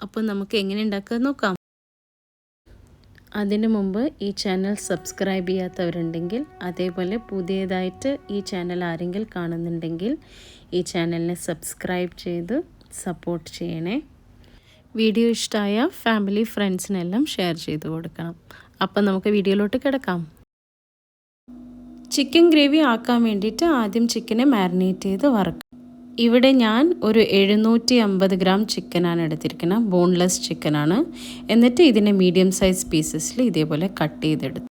അപ്പോൾ നമുക്ക് എങ്ങനെ ഉണ്ടാക്കാൻ നോക്കാം. അതിനു മുമ്പ് ഈ ചാനൽ സബ്സ്ക്രൈബ് ചെയ്യാത്തവരുണ്ടെങ്കിൽ, അതേപോലെ പുതിയതായിട്ട് ഈ ചാനൽ ആരെങ്കിലും കാണുന്നുണ്ടെങ്കിൽ ഈ ചാനലിനെ സബ്സ്ക്രൈബ് ചെയ്ത് സപ്പോർട്ട് ചെയ്യണേ. വീഡിയോ ഇഷ്ടമായ ഫാമിലി ഫ്രണ്ട്സിനെല്ലാം ഷെയർ ചെയ്ത് കൊടുക്കണം. അപ്പം നമുക്ക് വീഡിയോയിലോട്ട് കിടക്കാം. ചിക്കൻ ഗ്രേവി ആക്കാൻ വേണ്ടിയിട്ട് ആദ്യം ചിക്കനെ മാരിനേറ്റ് ചെയ്ത് വറക്കാം. ഇവിടെ ഞാൻ ഒരു 750 ഗ്രാം ചിക്കനാണ് എടുത്തിരിക്കുന്നത്. ബോൺലെസ് ചിക്കനാണ്. എന്നിട്ട് ഇതിനെ മീഡിയം സൈസ് പീസസിൽ ഇതേപോലെ കട്ട് ചെയ്തെടുത്തു.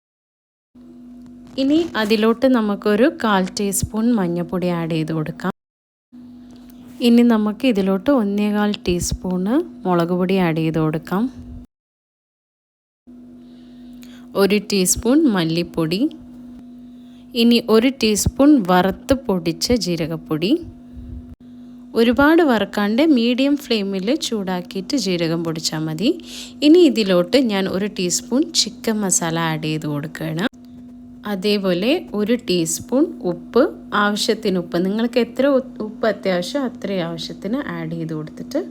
ഇനി അതിലോട്ട് നമുക്കൊരു 1/4 ടീസ്പൂൺ മഞ്ഞൾപ്പൊടി ആഡ് ചെയ്ത് കൊടുക്കാം. ഇനി നമുക്ക് ഇതിലോട്ട് 1/4 ടീസ്പൂണ് മുളക് പൊടി ആഡ് ചെയ്ത് കൊടുക്കാം. 1 ടീസ്പൂൺ മല്ലിപ്പൊടി. ഇനി 1 ടീസ്പൂൺ വറുത്ത് പൊടിച്ച ജീരകപ്പൊടി. ഒരുപാട് വറുക്കാണ്ട് മീഡിയം ഫ്ലെയിമിൽ ചൂടാക്കിയിട്ട് ജീരകം പൊടിച്ചാൽ മതി. ഇനി ഇതിലോട്ട് ഞാൻ 1 ടീസ്പൂൺ ചിക്കൻ മസാല ആഡ് ചെയ്ത് കൊടുക്കുകയാണ്. അതേപോലെ 1 ടീസ്പൂൺ ഉപ്പ്, ആവശ്യത്തിന് ഉപ്പ്, നിങ്ങൾക്ക് എത്ര ഉപ്പ് അത്യാവശ്യം അത്രയും ആവശ്യത്തിന് ആഡ് ചെയ്ത് കൊടുത്തിട്ട്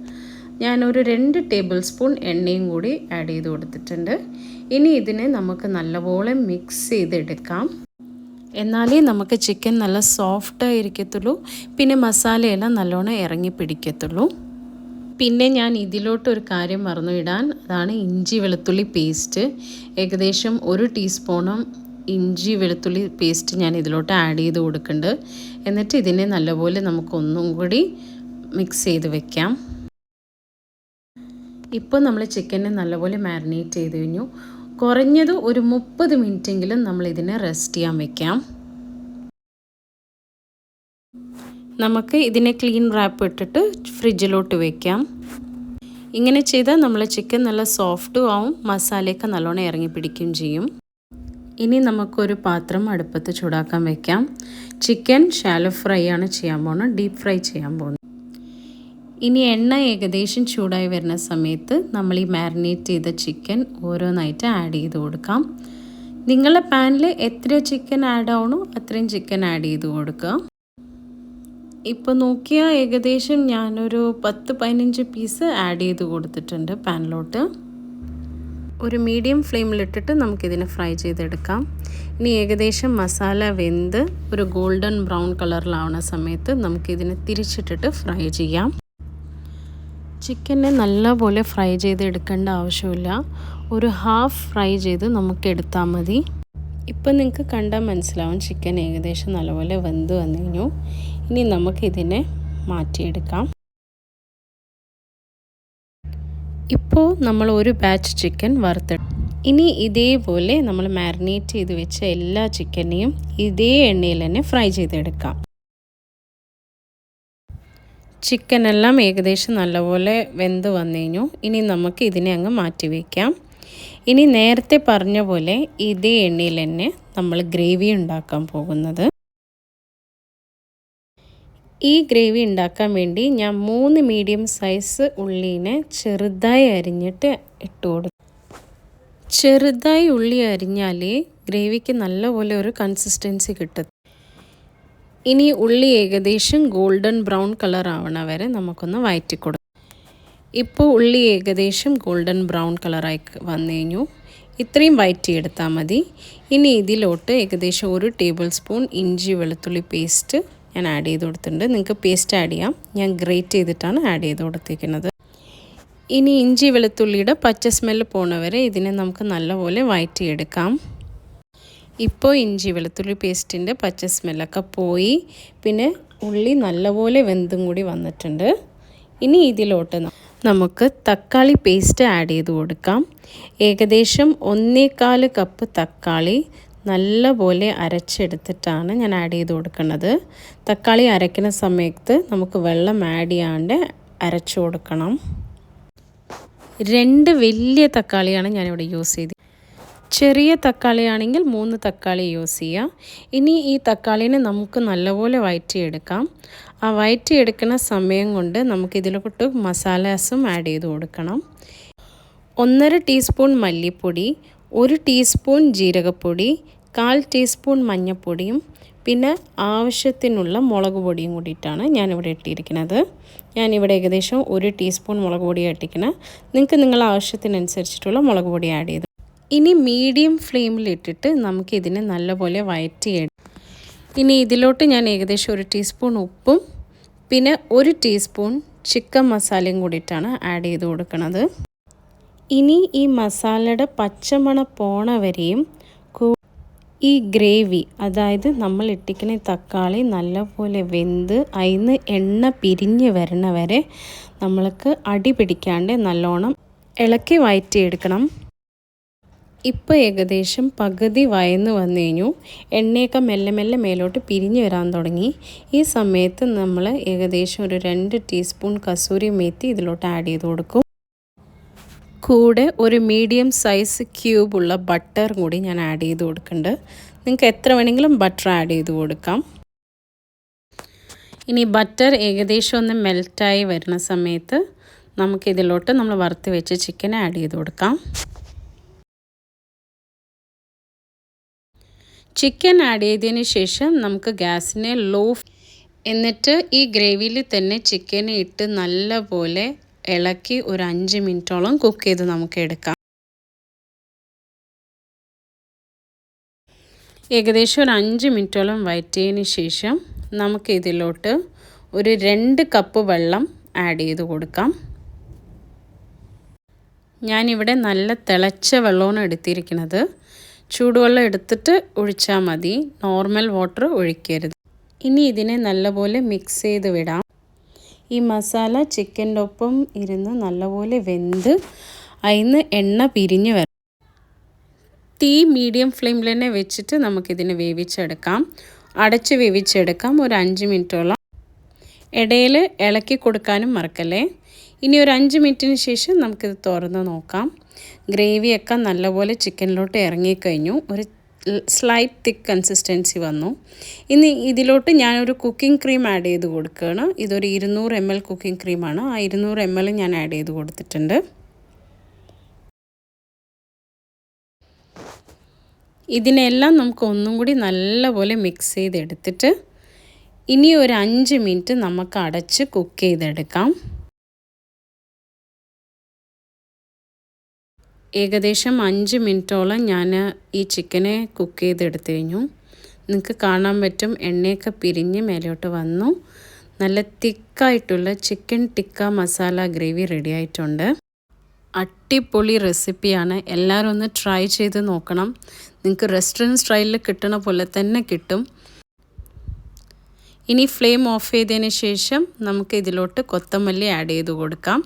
ഞാനൊരു 2 ടേബിൾ സ്പൂൺ എണ്ണയും കൂടി ആഡ് ചെയ്ത് കൊടുത്തിട്ടുണ്ട്. ഇനി ഇതിനെ നമുക്ക് നല്ലപോലെ മിക്സ് ചെയ്തെടുക്കാം. എന്നാലേ നമുക്ക് ചിക്കൻ നല്ല സോഫ്റ്റായി ഇരിക്കത്തുള്ളൂ, പിന്നെ മസാലയെല്ലാം നല്ലോണം ഇറങ്ങി പിടിക്കത്തുള്ളൂ. പിന്നെ ഞാൻ ഇതിലോട്ടൊരു കാര്യം മറന്നു ഇടാൻ, അതാണ് ഇഞ്ചി വെളുത്തുള്ളി പേസ്റ്റ്. ഏകദേശം 1 ടീസ്പൂണും ഇഞ്ചി വെളുത്തുള്ളി പേസ്റ്റ് ഞാൻ ഇതിലോട്ട് ആഡ് ചെയ്ത് കൊടുക്കുന്നുണ്ട്. എന്നിട്ട് ഇതിനെ നല്ലപോലെ നമുക്കൊന്നും കൂടി മിക്സ് ചെയ്ത് വെക്കാം. ഇപ്പോൾ നമ്മൾ ചിക്കനെ നല്ലപോലെ മാരിനേറ്റ് ചെയ്ത് കഴിഞ്ഞു. കുറഞ്ഞത് ഒരു 30 മിനിറ്റെങ്കിലും നമ്മൾ ഇതിനെ റെസ്റ്റ് ചെയ്യാൻ വെക്കാം. നമുക്ക് ഇതിനെ ക്ലീൻ റാപ്പ് ഇട്ടിട്ട് ഫ്രിഡ്ജിലോട്ട് വെക്കാം. ഇങ്ങനെ ചെയ്താൽ നമ്മളെ ചിക്കൻ നല്ല സോഫ്റ്റും ആവും, മസാലയൊക്കെ നല്ലോണം ഇറങ്ങി പിടിക്കുകയും ചെയ്യും. ഇനി നമുക്കൊരു പാത്രം അടുപ്പത്ത് ചൂടാക്കാൻ വെക്കാം. ചിക്കൻ ഷാലോ ഫ്രൈ ആണ് ചെയ്യാൻ പോകുന്നത്, ഡീപ്പ് ഫ്രൈ ചെയ്യാൻ പോകുന്നത്. ഇനി എണ്ണ ഏകദേശം ചൂടായി വരുന്ന സമയത്ത് നമ്മൾ ഈ മാരിനേറ്റ് ചെയ്ത ചിക്കൻ ഓരോന്നായിട്ട് ആഡ് ചെയ്ത് കൊടുക്കാം. നിങ്ങളുടെ പാനിൽ എത്ര ചിക്കൻ ആഡ് ആവണോ അത്രയും ചിക്കൻ ആഡ് ചെയ്ത് കൊടുക്കുക. ഇപ്പോൾ നോക്കിയാൽ ഏകദേശം ഞാനൊരു 10-15 പീസ് ആഡ് ചെയ്ത് കൊടുത്തിട്ടുണ്ട് പാനിലോട്ട്. ഒരു മീഡിയം ഫ്ലെയിമിലിട്ടിട്ട് നമുക്കിതിനെ ഫ്രൈ ചെയ്തെടുക്കാം. ഇനി ഏകദേശം മസാല വെന്ത് ഒരു ഗോൾഡൻ ബ്രൗൺ കളറിലാവുന്ന സമയത്ത് നമുക്കിതിനെ തിരിച്ചിട്ടിട്ട് ഫ്രൈ ചെയ്യാം. ചിക്കനെ നല്ലപോലെ ഫ്രൈ ചെയ്തെടുക്കേണ്ട ആവശ്യമില്ല, ഒരു ഹാഫ് ഫ്രൈ ചെയ്ത് നമുക്ക് എടുത്താൽ മതി. ഇപ്പം നിങ്ങൾക്ക് കണ്ടാൽ മനസ്സിലാവും ചിക്കൻ ഏകദേശം നല്ലപോലെ വെന്ത് വന്നു കഴിഞ്ഞു. ഇനി നമുക്കിതിനെ മാറ്റിയെടുക്കാം. ഇപ്പോൾ നമ്മൾ ഒരു ബാച്ച് ചിക്കൻ വറുത്തെടുക്കും. ഇനി ഇതേപോലെ നമ്മൾ മാരിനേറ്റ് ചെയ്ത് വെച്ച എല്ലാ ചിക്കനെയും ഇതേ എണ്ണയിൽ തന്നെ ഫ്രൈ ചെയ്തെടുക്കാം. ചിക്കനെല്ലാം ഏകദേശം നല്ലപോലെ വെന്ത് വന്നു കഴിഞ്ഞു. ഇനി നമുക്ക് ഇതിനെ അങ്ങ് മാറ്റി വയ്ക്കാം. ഇനി നേരത്തെ പറഞ്ഞ പോലെ ഇതേ എണ്ണയിൽ തന്നെ നമ്മൾ ഗ്രേവി ഉണ്ടാക്കാൻ പോകുന്നത്. ഈ ഗ്രേവി ഉണ്ടാക്കാൻ വേണ്ടി ഞാൻ 3 മീഡിയം സൈസ് ഉള്ളിനെ ചെറുതായി അരിഞ്ഞിട്ട് ഇട്ട് കൊടുത്തു. ചെറുതായി ഉള്ളി അരിഞ്ഞാലേ ഗ്രേവിക്ക് നല്ലപോലെ ഒരു കൺസിസ്റ്റൻസി കിട്ടും. ഇനി ഉള്ളി ഏകദേശം ഗോൾഡൻ ബ്രൗൺ കളർ ആവണ വരെ നമുക്കൊന്ന് വഴറ്റി കൊടുക്കാം. ഇപ്പോൾ ഉള്ളി ഏകദേശം ഗോൾഡൻ ബ്രൗൺ കളറായി വന്നു കഴിഞ്ഞു. ഇത്രയും വഴറ്റിയെടുത്താൽ മതി. ഇനി ഇതിലോട്ട് ഏകദേശം 1 ടേബിൾ സ്പൂൺ ഇഞ്ചി വെളുത്തുള്ളി പേസ്റ്റ് ഞാൻ ആഡ് ചെയ്ത് കൊടുത്തിട്ടുണ്ട്. നിങ്ങൾക്ക് പേസ്റ്റ് ആഡ് ചെയ്യാം, ഞാൻ ഗ്രേറ്റ് ചെയ്തിട്ടാണ് ആഡ് ചെയ്ത് കൊടുത്തിരിക്കുന്നത്. ഇനി ഇഞ്ചി വെളുത്തുള്ളിയുടെ പച്ച സ്മെല്ല് പോണവരെ ഇതിനെ നമുക്ക് നല്ലപോലെ വഴറ്റിയെടുക്കാം. ഇപ്പോൾ ഇഞ്ചി വെളുത്തുള്ളി പേസ്റ്റിൻ്റെ പച്ച സ്മെല്ലൊക്കെ പോയി, പിന്നെ ഉള്ളി നല്ലപോലെ വെന്തും കൂടി വന്നിട്ടുണ്ട്. ഇനി ഇതിലോട്ട് നമുക്ക് തക്കാളി പേസ്റ്റ് ആഡ് ചെയ്ത് കൊടുക്കാം. ഏകദേശം 1/4 കപ്പ് തക്കാളി നല്ലപോലെ അരച്ചെടുത്തിട്ടാണ് ഞാൻ ആഡ് ചെയ്ത് കൊടുക്കുന്നത്. തക്കാളി അരയ്ക്കുന്ന സമയത്ത് നമുക്ക് വെള്ളം ആഡ് ചെയ്യാണ്ട് അരച്ചു കൊടുക്കണം. 2 വലിയ തക്കാളിയാണ് ഞാനിവിടെ യൂസ് ചെയ്തത്. ചെറിയ തക്കാളിയാണെങ്കിൽ 3 തക്കാളി യൂസ് ചെയ്യാം. ഇനി ഈ തക്കാളിനെ നമുക്ക് നല്ലപോലെ വഴറ്റിയെടുക്കാം. ആ വഴറ്റിയെടുക്കുന്ന സമയം കൊണ്ട് നമുക്കിതിലോട്ട് മസാലാസും ആഡ് ചെയ്ത് കൊടുക്കണം. 1/2 ടീസ്പൂൺ മല്ലിപ്പൊടി, 1 ടീസ്പൂൺ ജീരകപ്പൊടി, 1/4 ടീസ്പൂൺ മഞ്ഞൾപ്പൊടിയും, പിന്നെ ആവശ്യത്തിനുള്ള മുളക് പൊടിയും കൂടിയിട്ടാണ് ഞാനിവിടെ ഇട്ടിരിക്കുന്നത്. ഞാനിവിടെ ഏകദേശം 1 ടീസ്പൂൺ മുളക് പൊടിയാണ് ഇട്ടിരിക്കുന്നത്. നിങ്ങൾക്ക് നിങ്ങളുടെ ആവശ്യത്തിനനുസരിച്ചിട്ടുള്ള മുളക് പൊടി ആഡ് ചെയ്തു. ഇനി മീഡിയം ഫ്ലെയിമിലിട്ടിട്ട് നമുക്കിതിനെ നല്ലപോലെ വഴറ്റിയെടുക്കാം. ഇനി ഇതിലോട്ട് ഞാൻ ഏകദേശം 1 ടീസ്പൂൺ ഉപ്പും പിന്നെ 1 ടീസ്പൂൺ ചിക്കൻ മസാലയും കൂടിയിട്ടാണ് ആഡ് ചെയ്ത് കൊടുക്കുന്നത്. ഇനി ഈ മസാലയുടെ പച്ചമണം പോണ വരെയും ഈ ഗ്രേവി, അതായത് നമ്മൾ ഇട്ടിക്കുന്ന തക്കാളി നല്ലപോലെ വെന്ത് അതിന് എണ്ണ പിരിഞ്ഞ് വരണ വരെ നമ്മൾക്ക് അടി പിടിക്കാണ്ട് നല്ലോണം ഇളക്കി വഴറ്റിയെടുക്കണം. ഇപ്പോൾ ഏകദേശം പകുതി വയന്ന് വന്നു കഴിഞ്ഞു. എണ്ണയൊക്കെ മെല്ലെ മെല്ലെ മേലോട്ട് പിരിഞ്ഞ് വരാൻ തുടങ്ങി. ഈ സമയത്ത് നമ്മൾ ഏകദേശം ഒരു 2 ടീസ്പൂൺ കസൂരി മേത്തി ഇതിലോട്ട് ആഡ് ചെയ്ത് കൊടുക്കും. കൂടെ ഒരു മീഡിയം സൈസ് ക്യൂബുള്ള ബട്ടർ കൂടി ഞാൻ ആഡ് ചെയ്ത് കൊടുക്കുന്നുണ്ട്. നിങ്ങൾക്ക് എത്ര വേണമെങ്കിലും ബട്ടർ ആഡ് ചെയ്ത് കൊടുക്കാം. ഇനി ബട്ടർ ഏകദേശം ഒന്ന് മെൽറ്റായി വരുന്ന സമയത്ത് നമുക്കിതിലോട്ട് നമ്മൾ വറുത്ത് വെച്ച് ചിക്കൻ ആഡ് ചെയ്ത് കൊടുക്കാം. ചിക്കൻ ആഡ് ചെയ്തതിന് ശേഷം നമുക്ക് ഗ്യാസിനെ എന്നിട്ട് ഈ ഗ്രേവിയിൽ തന്നെ ചിക്കനെ ഇട്ട് നല്ലപോലെ ഇളക്കി ഒരു 5 മിനിറ്റോളം കുക്ക് ചെയ്ത് നമുക്ക് എടുക്കാം. ഏകദേശം ഒരു 5 മിനിറ്റോളം വഴറ്റിയതിന് ശേഷം നമുക്ക് ഇതിലോട്ട് ഒരു 2 കപ്പ് വെള്ളം ആഡ് ചെയ്ത് കൊടുക്കാം. ഞാനിവിടെ നല്ല തിളച്ച വെള്ളമാണ് എടുത്തിരിക്കുന്നത്. ചൂടുവെള്ളം എടുത്തിട്ട് ഒഴിച്ചാൽ മതി, നോർമൽ വാട്ടർ ഒഴിക്കരുത്. ഇനി ഇതിനെ നല്ലപോലെ മിക്സ് ചെയ്ത് വിടാം. ഈ മസാല ചിക്കൻ്റെ ഒപ്പം ഇരുന്ന് നല്ലപോലെ വെന്ത് അതിന് എണ്ണ പിരിഞ്ഞ് വരും. തീ മീഡിയം ഫ്ലെയിമിൽ തന്നെ വെച്ചിട്ട് നമുക്കിതിനെ വേവിച്ചെടുക്കാം. അടച്ച് വേവിച്ചെടുക്കാം ഒരു 5 മിനിറ്റോളം. ഇടയിൽ ഇളക്കി കൊടുക്കാനും മറക്കല്ലേ. ഇനി ഒരു 5 മിനിറ്റിന് ശേഷം നമുക്കിത് തുറന്ന് നോക്കാം. ഗ്രേവിയൊക്കെ നല്ലപോലെ ചിക്കനിലോട്ട് ഇറങ്ങിക്കഴിഞ്ഞു. ഒരു സ്ലൈറ്റ് തിക്ക് കൺസിസ്റ്റൻസി വന്നു. ഇനി ഇതിലോട്ട് ഞാനൊരു കുക്കിംഗ് ക്രീം ആഡ് ചെയ്ത് കൊടുക്കുകയാണ്. ഇതൊരു 200 ml കുക്കിംഗ് ക്രീമാണ്. ആ 200 ml ഞാൻ ആഡ് ചെയ്ത് കൊടുത്തിട്ടുണ്ട്. ഇതിനെല്ലാം നമുക്ക് ഒന്നും കൂടി നല്ലപോലെ മിക്സ് ചെയ്തെടുത്തിട്ട് ഇനി ഒരു 5 മിനിറ്റ് നമുക്ക് അടച്ച് കുക്ക് ചെയ്തെടുക്കാം. ഏകദേശം 5 മിനിറ്റോളം ഞാൻ ഈ ചിക്കനെ കുക്ക് ചെയ്തെടുത്തു കഴിഞ്ഞു. നിങ്ങൾക്ക് കാണാൻ പറ്റും എണ്ണയൊക്കെ പിരിഞ്ഞ് മേലോട്ട് വന്നു. നല്ല തിക്കായിട്ടുള്ള chicken tikka masala gravy ready ആയിട്ടുണ്ട്. അടിപൊളി റെസിപ്പിയാണ്. എല്ലാവരും ഒന്ന് ട്രൈ ചെയ്ത് നോക്കണം. നിങ്ങൾക്ക് റെസ്റ്റോറൻറ്റ് സ്റ്റൈലിൽ കിട്ടണ പോലെ തന്നെ കിട്ടും. ഇനി ഫ്ലെയിം ഓഫ് ചെയ്തതിന് ശേഷം നമുക്ക് ഇതിലോട്ട് കൊത്തമല്ലി ആഡ് ചെയ്ത് കൊടുക്കാം.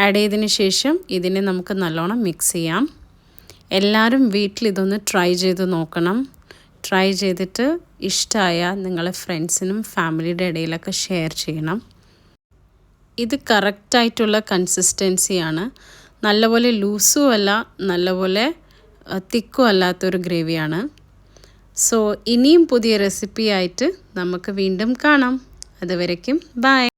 ആഡ് ചെയ്തതിന് ശേഷം ഇതിനെ നമുക്ക് നല്ലോണം മിക്സ് ചെയ്യാം. എല്ലാവരും വീട്ടിൽ ഇതൊന്ന് ട്രൈ ചെയ്ത് നോക്കണം. ട്രൈ ചെയ്തിട്ട് ഇഷ്ടമായ നിങ്ങളെ ഫ്രണ്ട്സിനും ഫാമിലിയുടെ ഇടയിലൊക്കെ ഷെയർ ചെയ്യണം. ഇത് കറക്റ്റായിട്ടുള്ള കൺസിസ്റ്റൻസിയാണ്. നല്ലപോലെ ലൂസും അല്ല, നല്ലപോലെ തിക്കും അല്ലാത്തൊരു ഗ്രേവിയാണ്. സോ ഇനിയും പുതിയ റെസിപ്പി ആയിട്ട് നമുക്ക് വീണ്ടും കാണാം. അതുവരയ്ക്കും ബൈ.